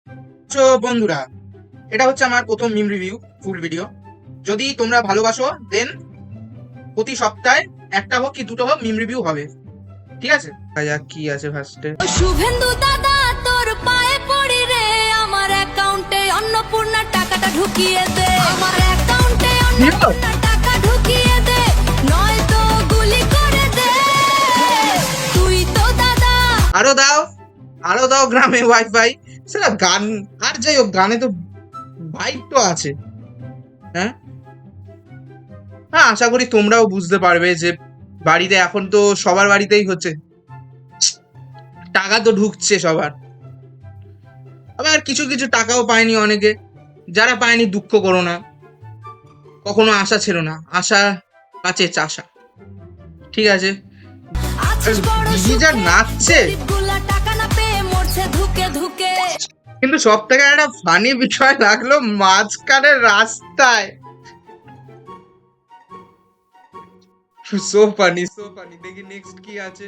তো বন্ধুরা, এটা হচ্ছে আমার প্রথম মিম রিভিউ ফুল ভিডিও। যদি তোমরা ভালোবাসো দেন প্রতি সপ্তাহে একটা হোক কি দুটো হোক মিম রিভিউ হবে, ঠিক আছে? কি আছে ফার্স্টে? শুভেন্দু দাদা তোর পায়ে পড়ি রে, আমার অ্যাকাউন্টে অন্নপূর্ণা টাকাটা ঢুকিয়ে দে, আমার অ্যাকাউন্টে অন্নপূর্ণা টাকা ঢুকিয়ে দে, নয়তো গুলি করে দে তুই তো দাদা। আরো দাও গ্রামে ওয়াইফাই। সেটা গান, আর যাই হোক গানে তো ভাইব তো আছে। হ্যাঁ হ্যাঁ, আশা করি তোমরাও বুঝতে পারবে যে বাড়িতে এখন তো সবার বাড়িতেই হচ্ছে, টাকা তো ঢুকছে সবার। আবার কিছু কিছু টাকাও পায়নি অনেকে, যারা পায়নি দুঃখ করো না, কখনো আশা ছিল না, আশা কাছে চাষা, ঠিক আছে? আছিস বড় দিদি যা নাচছে, গরিবগুলা টাকা না পেয়ে মরছে ধুকে ধুকে। কিন্তু সব থেকে একটা ফানি বিষয় লাগলো মাঝখানের রাস্তায়। So funny. দেখি নেক্সট কি আছে।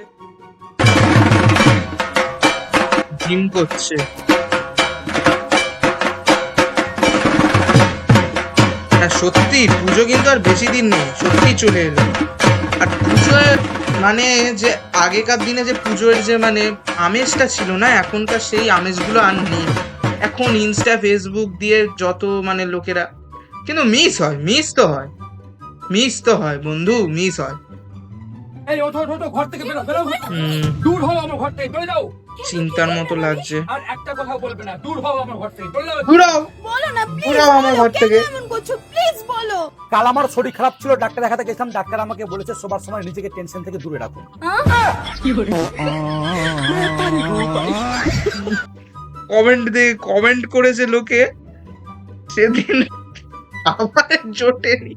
জিম করছে। হ্যাঁ সত্যি পুজো কিন্তু আর বেশি দিন নেই, সত্যি চলে এলো। আর পুজোয় মানে যে আগেকার দিনে যে পুজোর যে মানে আমেজটা ছিল না, এখনকার সেই আমেজগুলো আর নেই। এখন ইনস্টা ফেসবুক দিয়ে যত মানে লোকেরা, কিন্তু মিস তো হয় বন্ধু, মিস হয়। এই ওঠো ঘর থেকে বেরো বেরো হুম, দূর হও আমার ঘর থেকে চলে যাও চিন্তার মতো লাগছে। আর একটা কথা বলবে না দূর হও আমার ঘর থেকে চলে যাও ঘুরাও বলো না প্লিজ, ঘুরাও আমার ঘর থেকে। এমন করছো প্লিজ বলো। কাল আমার শরীর খারাপ ছিল, ডাক্তার দেখাতে গেছিলাম, ডাক্তার আমাকে বলেছে সবার সময় নিজেকে টেনশন থেকে দূরে রাখো। কমেন্ট করেছে লোকে সেদিন, আমার জোটেনি।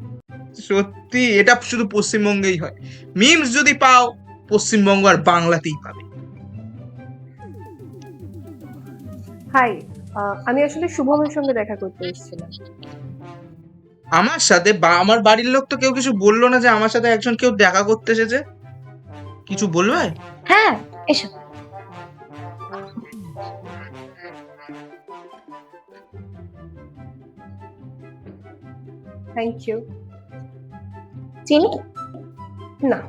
সত্যি এটা শুধু পশ্চিমবঙ্গেই হয়। মিমস যদি পাও পশ্চিমবঙ্গ আর বাংলাতেই পাবে। হাই, আমি আসলে শুভমের সঙ্গে দেখা করতে এসেছিলাম। আমার সাথে বা আমার বাড়ির লোক তো কেউ কিছু বললো না যে আমার সাথে একজন কেউ দেখা করতে এসেছে। কিছু বলবে? হ্যাঁ, এসো। Thank you. চিনি না,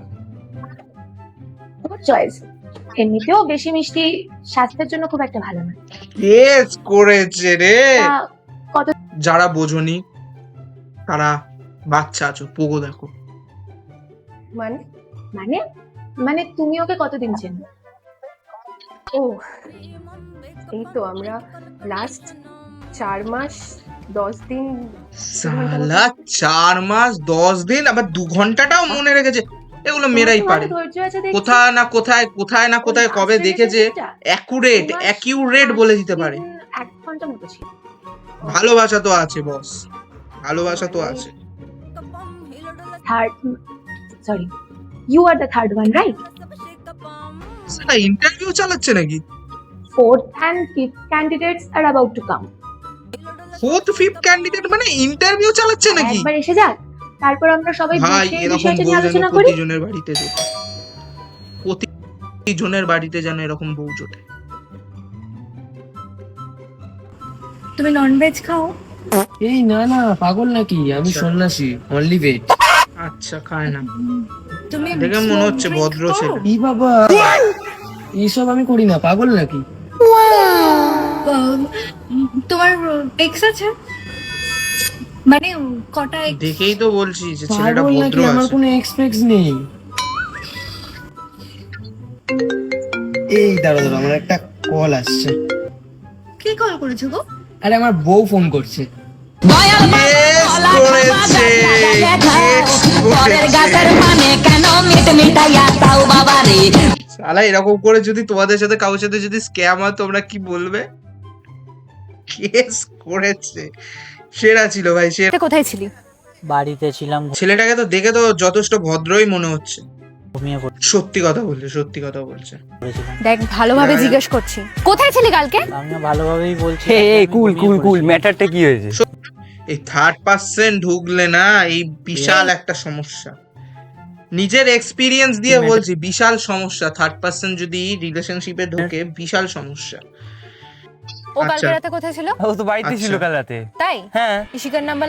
তোমার চয়েস। এমনিতেও বেশি মিষ্টি স্বাস্থ্যের জন্য খুব একটা ভালো না। কেস করেছে রে। তা কত যারা বোঝনি তারা বাচ্চা আছো, পোগো দেখো। মানে মানে মানে তুমি ওকে কতদিন চেনো? ও এই তো আমরা লাস্ট 4 মাস 10 দিন। সালা 4 মাস 10 দিন, আবার 2 ঘন্টাটাও মনে রেখেছে। এগুলো মেয়েরাই তোমার পারে। তো ধৈর্য আছে দেখছি। কোথায় না কোথায় কবে ওই দেখেছে last অ্যাকিউরেট বলে দিতে পারে। 1 ঘন্টা মতো ছিল। ভালোবাসা তো আছে বস, ভালোবাসা তো আছে। Third, sorry, you are the third one, right? সালা ইন্টারভিউ চালাচ্ছে নাকি? Fourth and fifth candidates are about to come. 4th 5th candidate মানে ইন্টারভিউ চালাচ্ছে নাকি? একবার এসে যাক, তারপর আমরা সবাই ভাই বসে এরকম বিষয়টা বউ নিয়ে যেন আলোচনা করি। প্রতিজনের বাড়িতে জোটে, প্রতিজনের বাড়িতে যেন এরকম বউ জোটে। তুমি ননভেজ খাও? এই না না পাগল নাকি, আমি সন্ন্যাসী, অনলি ভেজ। আচ্ছা খায় না, তুমি দেখে মনে হচ্ছে ভদ্র ছেলে। ই বাবা, এইসব আমি করি না, পাগল নাকি? তোমার এক্স আছে? মানে কটা ex? দেখেই তো বলছি যে ছেলেটা পাগল ভদ্র নাকি, আমার আছে। কোনো এক্সপেক্ট নেই। এই দাঁড়া আমার একটা কল আসছে। কি কল করেছো গো? আরে আমার বউ ফোন করছে। শালা এরকম করে যদি তোমাদের সাথে কারোর সাথে যদি স্ক্যাম হয় তোমরা কি বলবে? কেস করেছে, সেরা ছিল ভাই, সেরা। কোথায় ছিলি? বাড়িতে ছিলাম, ছেলেটাকে তো দেখে তো যথেষ্ট ভদ্রই মনে হচ্ছে। ঘুমিয়ে সত্যি কথা বলছে। পড়েছিলাম। দেখ ভালোভাবে জিজ্ঞেস করছি, কোথায় ছিলি কালকে? আমিও ভালোভাবেই বলছি। এই কুল ম্যাটারটা কি হয়েছে? এই থার্ড পার্সন ঢুকলে না এই বিশাল একটা সমস্যা। নিজের এক্সপিরিয়েন্স দিয়ে বলছি, বিশাল সমস্যা। থার্ড পার্সন যদি রিলেশনশিপে ঢোকে বিশাল সমস্যা। ও কালকে আচ্ছা। রাতে কোথায় ছিল? ও তো বাড়িতে ছিল আচ্ছা। কাল রাতে। তাই হ্যাঁ ইশিকার নাম্বার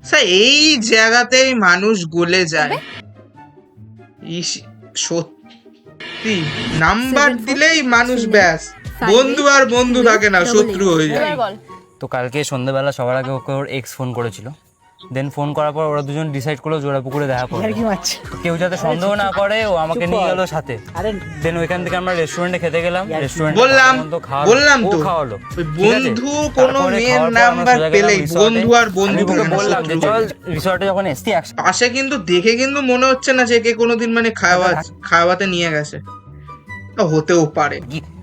স্যার এই জায়গাতেই মানুষ গলে যায়। সত্যি নাম্বার দিলেই মানুষ ব্যাস বন্ধু আর বন্ধু থাকে না, শত্রু হয়ে যায়। এবার বল। তো কালকে সন্ধ্যাবেলা সবার আগে ওকে ওর এক্স ফোন করেছিল। দেন ফোন করার পর ওরা দুজন ডিসাইড করলো জোড়াপুকুরে দেখা করবে। আর কি মারছে কেউ যাতে সন্দেহ না করে, ও আমাকে নিয়ে গেল সাথে। আরে দেন ওইখান থেকে আমরা রেস্টুরেন্টে খেতে গেলাম। রেস্টুরেন্টে বললাম তো খাওয়ালো। ওই বন্ধু কোনো মেয়ের নাম্বার পেলেই বন্ধু আর বন্ধু থাকে না, বললাম যে শত্রু চল হয়ে যায়। রিসর্টে যখন এসছি একসাথে পাশে কিন্তু দেখে কিন্তু মনে হচ্ছে না যে একে কোনোদিন মানে খাওয়াতে নিয়ে গেছে, তো হতেও পারে।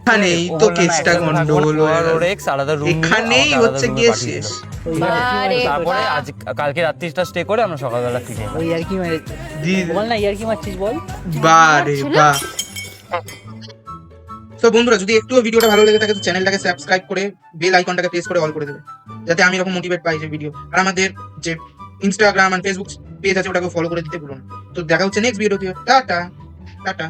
এখানেই ও তো বললো না, কেসটা একসাথে থাকবো গন্ডগোল না, হয়ে ওর গেল। ex আলাদা room নিল, এখানেই আমাকে হচ্ছে আলাদা room-এ গিয়ে পাঠিয়ে শেষ। দিল। বারে তারপরে বাহ। আজ কালকে রাত্রিটা স্টে করে আমরা সকালবেলা ফিরে এলাম। ওই ইয়ার্কি মেরে দি- বল না ইয়ার্কি মারছিস বল। বারে বাহ। তো বন্ধুরা যদি একটু ভিডিওটা ভালো লেগে থাকে তো চ্যানেলটাকে সাবস্ক্রাইব করে বেল আইকনটাকে প্রেস করে অল করে দেবে, যাতে আমি এরকম মোটিভেট পাই যে ভিডিও। আর আমাদের যে ইনস্টাগ্রাম আর ফেসবুক পেজ আছে ওটাকে ফলো করে দিতে ভুলো না। তো দেখা হচ্ছে নেক্সট ভিডিওতে। Tata tata.